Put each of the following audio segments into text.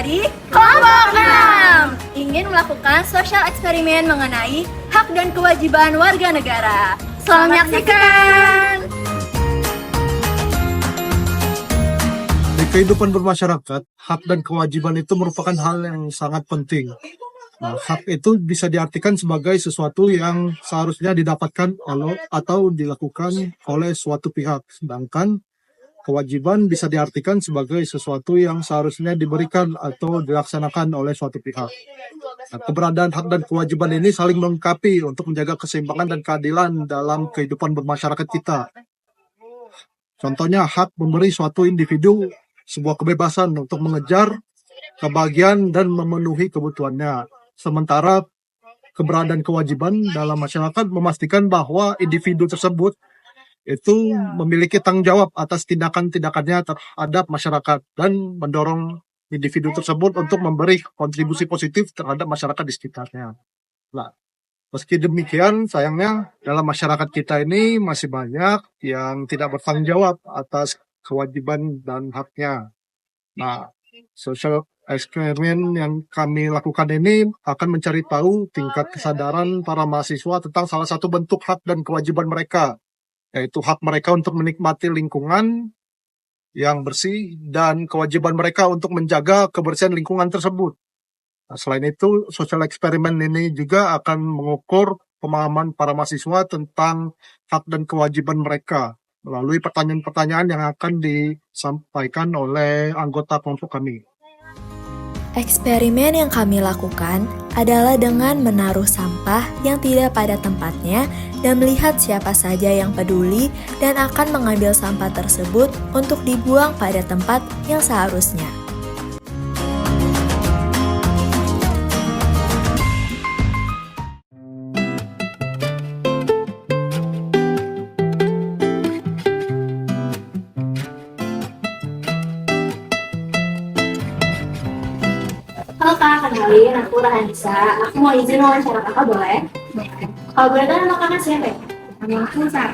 dari Kelompok 6 ingin melakukan sosial eksperimen mengenai hak dan kewajiban warga negara. Selamat menyaksikan! Di kehidupan bermasyarakat, hak dan kewajiban itu merupakan hal yang sangat penting. Nah, hak itu bisa diartikan sebagai sesuatu yang seharusnya didapatkan atau dilakukan oleh suatu pihak. Sedangkan kewajiban bisa diartikan sebagai sesuatu yang seharusnya diberikan atau dilaksanakan oleh suatu pihak. Nah, keberadaan hak dan kewajiban ini saling melengkapi untuk menjaga keseimbangan dan keadilan dalam kehidupan bermasyarakat kita. Contohnya, hak memberi suatu individu sebuah kebebasan untuk mengejar kebahagiaan dan memenuhi kebutuhannya. Sementara keberadaan kewajiban dalam masyarakat memastikan bahwa individu tersebut itu memiliki tanggung jawab atas tindakan-tindakannya terhadap masyarakat dan mendorong individu tersebut untuk memberi kontribusi positif terhadap masyarakat di sekitarnya. Nah, meski demikian, sayangnya dalam masyarakat kita ini masih banyak yang tidak bertanggung jawab atas kewajiban dan haknya. Nah, social eksperimen yang kami lakukan ini akan mencari tahu tingkat kesadaran para mahasiswa tentang salah satu bentuk hak dan kewajiban mereka, yaitu hak mereka untuk menikmati lingkungan yang bersih dan kewajiban mereka untuk menjaga kebersihan lingkungan tersebut. Nah, selain itu, sosial eksperimen ini juga akan mengukur pemahaman para mahasiswa tentang hak dan kewajiban mereka melalui pertanyaan-pertanyaan yang akan disampaikan oleh anggota kelompok kami. Eksperimen yang kami lakukan adalah dengan menaruh sampah yang tidak pada tempatnya dan melihat siapa saja yang peduli dan akan mengambil sampah tersebut untuk dibuang pada tempat yang seharusnya. Halo kak, kenalin aku Rahansa. Aku mau izin wawancara kakak, boleh? Kalau boleh kan nama kakak siapa ya? Nama aku Sarah.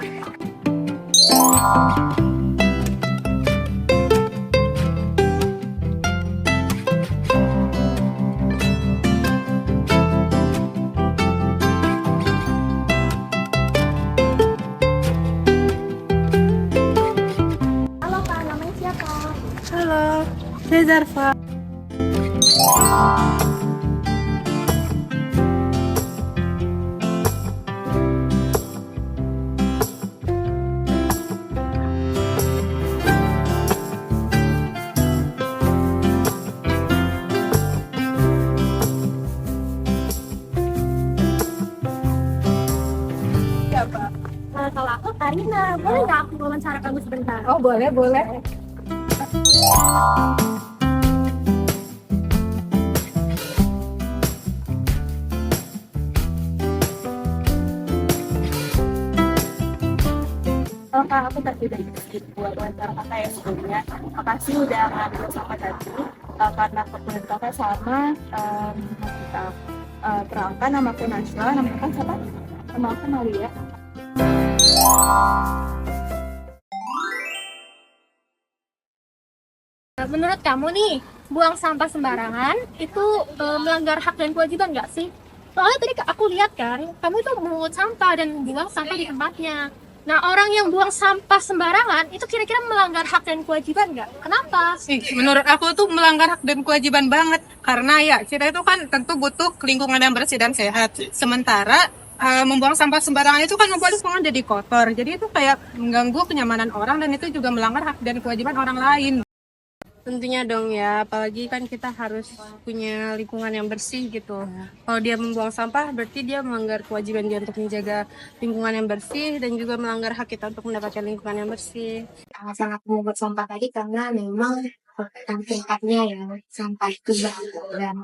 Halo kak, namanya siapa? Halo, saya Zarfa. Kalau aku Karina, boleh nggak aku wawancara kamu sebentar? Oh, boleh. Oh kak, aku tadi udah izin buat wawancara kakak ya sebelumnya. Makasih udah ngambil sama tadi karena kebetulan kakak sama kita perkenalkan, nama aku Najwa, nama kakak siapa? Nama aku Maria. Menurut kamu nih, buang sampah sembarangan itu melanggar hak dan kewajiban nggak sih? Soalnya tadi aku lihat kan, kamu itu memungut sampah dan buang sampah di tempatnya. Nah, orang yang buang sampah sembarangan itu kira-kira melanggar hak dan kewajiban nggak? Kenapa? Menurut aku tuh melanggar hak dan kewajiban banget. Karena ya kita itu kan tentu butuh lingkungan yang bersih dan sehat. Sementara membuang sampah sembarangan itu kan membuat lingkungan jadi kotor. Jadi itu kayak mengganggu kenyamanan orang dan itu juga melanggar hak dan kewajiban orang lain. Tentunya dong ya, apalagi kan kita harus punya lingkungan yang bersih gitu. Kalau dia membuang sampah, berarti dia melanggar kewajiban dia untuk menjaga lingkungan yang bersih dan juga melanggar hak kita untuk mendapatkan lingkungan yang bersih. Sangat memungut sampah tadi karena memang tingkatnya ya sampah itu banyak dan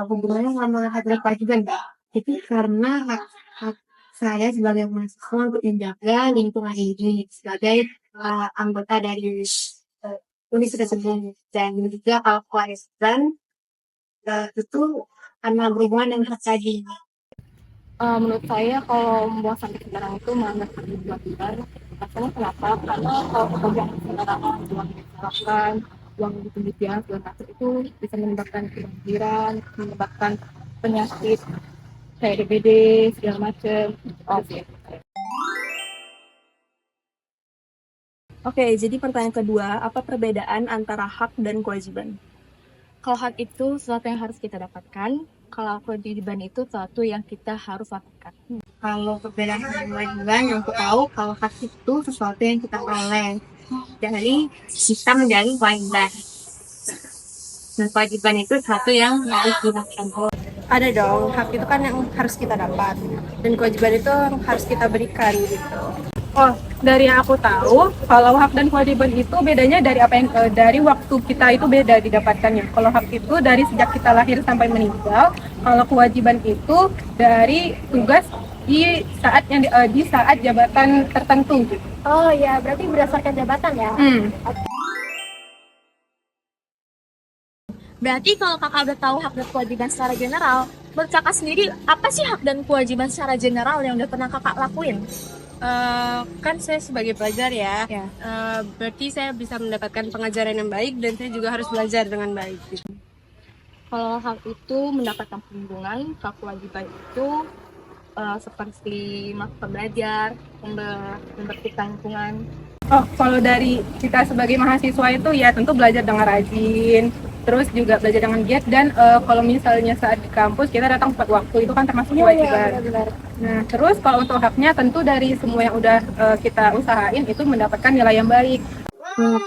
hubungannya sama hak dan kewajiban. Jadi karena hak saya sebagai mahasiswa untuk menjaga lingkungan ini sebagai anggota dari universitas tersebut dan juga kalau kewajiban itu karena berhubungan dengan hak tadi. Menurut saya kalau membuang sampah sembarangan itu melanggar hak kewajiban. Maksudnya kenapa? Karena kalau pekerjaan sembarangan buang disalahkan buang di pinggir jalan segala macam itu bisa menyebabkan kebanjiran, menyebabkan penyakit kayak DBD segala macam. Oke. Oke, jadi pertanyaan kedua, apa perbedaan antara hak dan kewajiban? Kalau hak itu sesuatu yang harus kita dapatkan, kalau kewajiban itu sesuatu yang kita harus lakukan. Kalau perbedaan dengan kewajiban yang aku tahu, kalau hak itu sesuatu yang kita peroleh dari kita menjalani kewajiban. Dan kewajiban itu sesuatu yang harus dilakukan. Ada dong, hak itu kan yang harus kita dapat dan kewajiban itu harus kita berikan gitu. Oh, dari yang aku tahu, kalau hak dan kewajiban itu bedanya dari apa yang dari waktu kita itu beda didapatkannya. Kalau hak itu dari sejak kita lahir sampai meninggal, kalau kewajiban itu dari tugas di saat di saat jabatan tertentu. Gitu. Oh ya, berarti berdasarkan jabatan ya. Berarti kalau kakak udah tahu hak dan kewajiban secara general, menurut kakak sendiri apa sih hak dan kewajiban secara general yang udah pernah kakak lakuin? Kan saya sebagai pelajar ya, berarti saya bisa mendapatkan pengajaran yang baik dan saya juga harus belajar dengan baik. Gitu. Kalau hak itu mendapatkan perlindungan, kalau kewajiban itu seperti melakukan belajar, membersihkan lingkungan. Oh, kalau dari kita sebagai mahasiswa itu ya tentu belajar dengan rajin, terus juga belajar dengan giat dan kalau misalnya saat di kampus kita datang tepat waktu itu kan termasuk kewajiban. Nah, terus kalau untuk haknya tentu dari semua yang udah kita usahain itu mendapatkan nilai yang baik.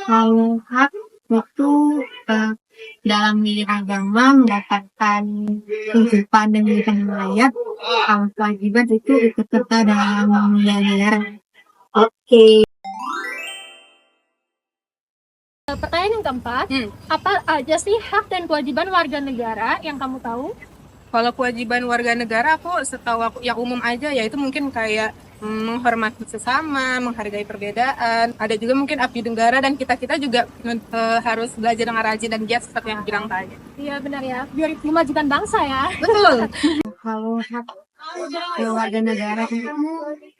Kalau hak itu dalam diri agama mendapatkan kehidupan dan kehidupan yang layak. Kalau kewajiban itu ikut serta dalam negara. Oke. Pertanyaan yang keempat, apa aja sih hak dan kewajiban warga negara yang kamu tahu? Kalau kewajiban warga negara aku setahu aku yang umum aja yaitu mungkin kayak menghormati sesama, menghargai perbedaan. Ada juga mungkin abdi negara dan kita juga harus belajar dengan rajin dan giat seperti yang bilang tadi. Iya benar ya, biar kemajuan bangsa ya. Betul. Kalau hak warga negara itu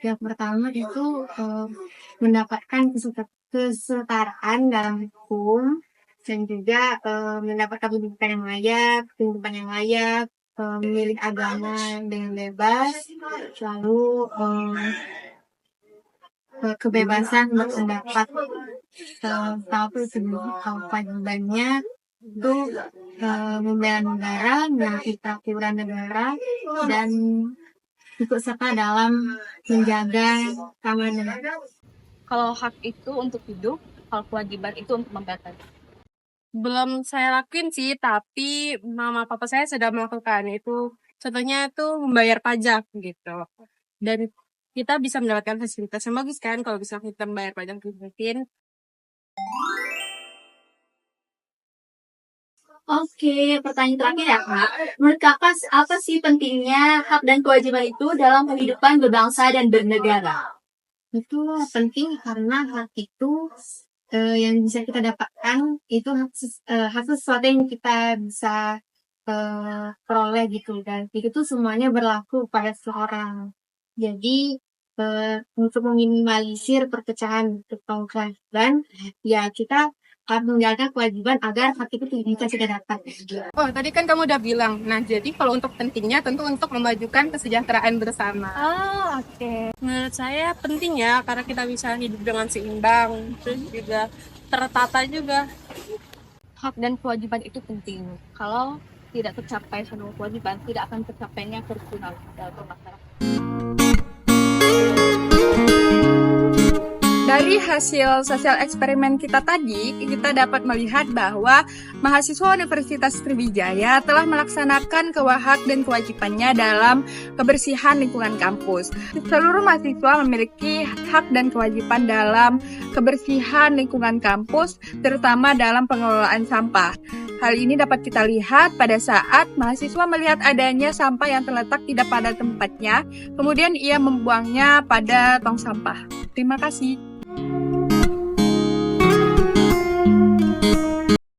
yang pertama itu mendapatkan kesetaraan dalam hukum dan juga mendapatkan pendidikan yang layak, kehidupan yang layak, memilih agama dengan bebas, lalu kebebasan berpendapat. Tapi kewajibannya itu membela negara, menaati peraturan negara, dan ikut serta dalam menjaga keamanan. Kalau hak itu untuk hidup, kalau kewajiban itu untuk membatasi. Belum saya lakuin sih, tapi mama papa saya sudah melakukan itu. Contohnya itu membayar pajak gitu. Dan kita bisa mendapatkan fasilitas yang bagus kan kalau bisa kita membayar pajak mungkin. Oke, pertanyaan terakhir ya Kak. Menurut Kakak, apa sih pentingnya hak dan kewajiban itu dalam kehidupan berbangsa dan bernegara? Itu penting karena hak itu yang bisa kita dapatkan itu hak sesuatu yang kita bisa peroleh gitu, dan itu tuh semuanya berlaku pada seseorang. Jadi untuk meminimalisir perpecahan atau kewajiban, ya kita harus menjalankan kewajiban agar hak itu bisa kita dapat. Oh, tadi kan kamu udah bilang. Nah, jadi kalau untuk pentingnya tentu untuk memajukan kesejahteraan bersama. Ah, oke. Menurut saya penting ya karena kita bisa hidup dengan seimbang, terus juga tertata juga. Hak dan kewajiban itu penting. Kalau tidak tercapai semua kewajiban, tidak akan tercapainya kerukunan dalam masyarakat. Dari hasil sosial eksperimen kita tadi, kita dapat melihat bahwa mahasiswa Universitas Sriwijaya telah melaksanakan hak dan kewajibannya dalam kebersihan lingkungan kampus. Seluruh mahasiswa memiliki hak dan kewajiban dalam kebersihan lingkungan kampus, terutama dalam pengelolaan sampah. Hal ini dapat kita lihat pada saat mahasiswa melihat adanya sampah yang terletak tidak pada tempatnya, kemudian ia membuangnya pada tong sampah. Terima kasih.